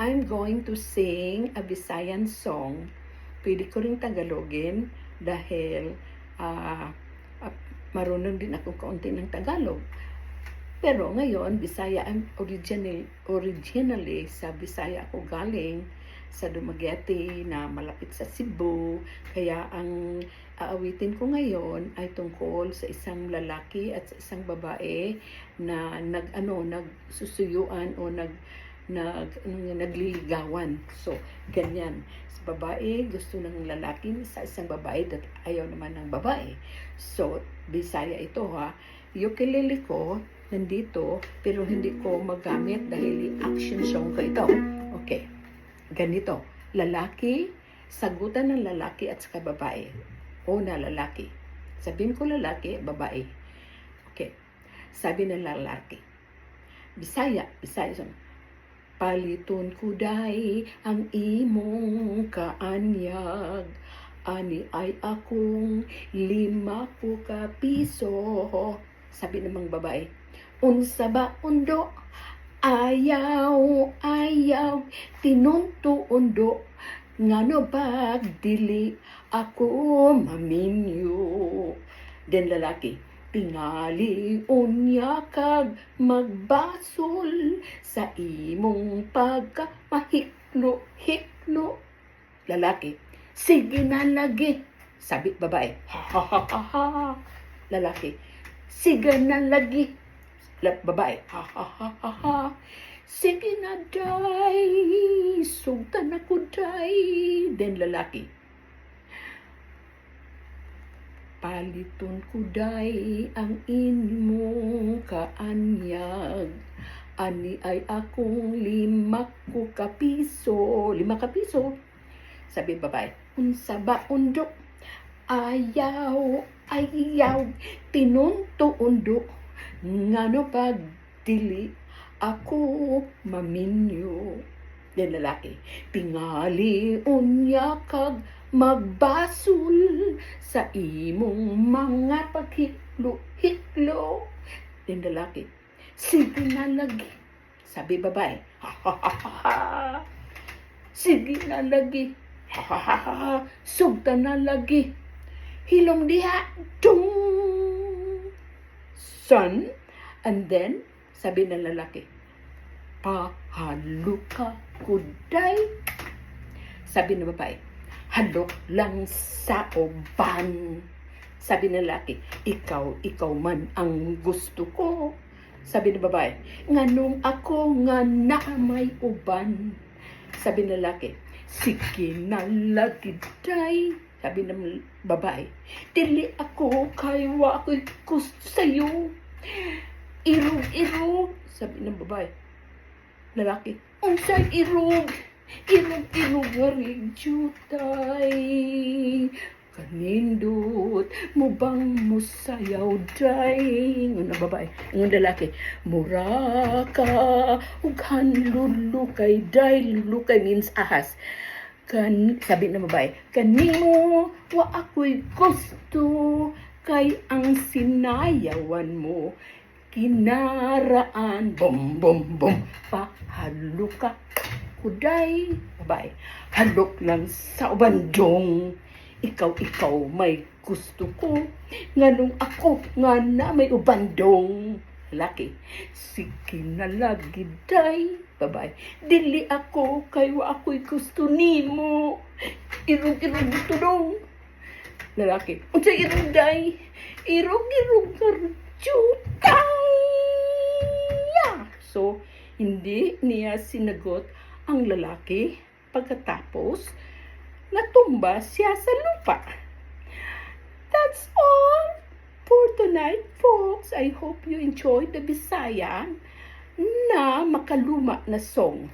I'm going to sing a Visayan song. Pwede ko rin Tagalogin dahil marunong din ako kaunti ng Tagalog. Pero ngayon, Bisaya, originally sa Bisaya ako galing, sa Dumaguete na malapit sa Cebu. Kaya ang aawitin ko ngayon ay tungkol sa isang lalaki at sa isang babae na nagsusuyuan o nagliligawan. So, ganyan. Sa babae, gusto ng lalaki sa isang babae at ayaw naman ng babae. So, Bisaya ito ha. Ukulele ko nandito pero hindi ko magamit dahil action song ko ito. Okay. Ganito. Lalaki, sagutan ng lalaki at saka babae. Una, lalaki. Sabihin ko lalaki, babae. Okay. Sabi ng lalaki. Bisaya song. Paliton ko day ang imong kaanyag. Ani ay akong 5 ka piso. Sabi namang babae. Unsa ba undo? Ayaw, tinunto undo. Ngano pagdili ako maminyo. Den lalaki. Tingali unya kag magbasol sa imong pagkamahiklo-hiklo. Lalaki, sige na lagi. Sabi babae, ha ha ha ha ha. Lalaki, sige na lagi. Babae, ha ha ha ha ha. Sige na day, sugtan ako day. Den lalaki, paliton ko day ang imong kaanyag. Ani ay akong 5 ka piso. 5 ka piso. Sabi babae, unsa ba undo? Ayaw, tinunto undo. Ngano pagdili ako maminyo. Den lalaki, tingali unya kag magbasol sa imong mga paghiklo-hiklo. Den lalaki, sige na lagi. Sabi babae, ha ha ha ha. Sige na lagi. Ha ha ha ha. Sugta na lagi. Hilong diha. Dung. Son. And then, sabi ng lalaki, pahalo ka kuday. Sabi ng babae, halok lang sa uban. Sabi ng lalaki, ikaw man ang gusto ko. Sabi ng babae, nganong ako nga na may uban. Sabi ng lalaki, sige na lagi day. Sabi ng babae, dili ako kaywa ako'y gusto sa'yo. Irog. Sabi ng babae. Lalaki, unsay irog? Irog nga rin jutay. Kanindot mo bang musayaw day? Ng babae. Ng lalaki, mura ka ug hanlulukay day. Lulukay means ahas. Sabi ng babae, kanimo wa ako'y gusto kay ang sinayawan mo kinaraan. Bum bum bum. Pahalo ka kuday. Babae, halok lang sa ubandong. Ikaw may gusto ko. Nganong ako nga na may ubandong. Lalaki, sige na lagi day. Babae, dili ako kayo ako'y gusto nimo. Irog gusto dong. Lalaki, unsay irog day? Irog jutay. So, hindi niya sinagot ang lalaki. Pagkatapos, natumba siya sa lupa. That's all for tonight, folks. I hope you enjoyed the Visayan na makaluma na song.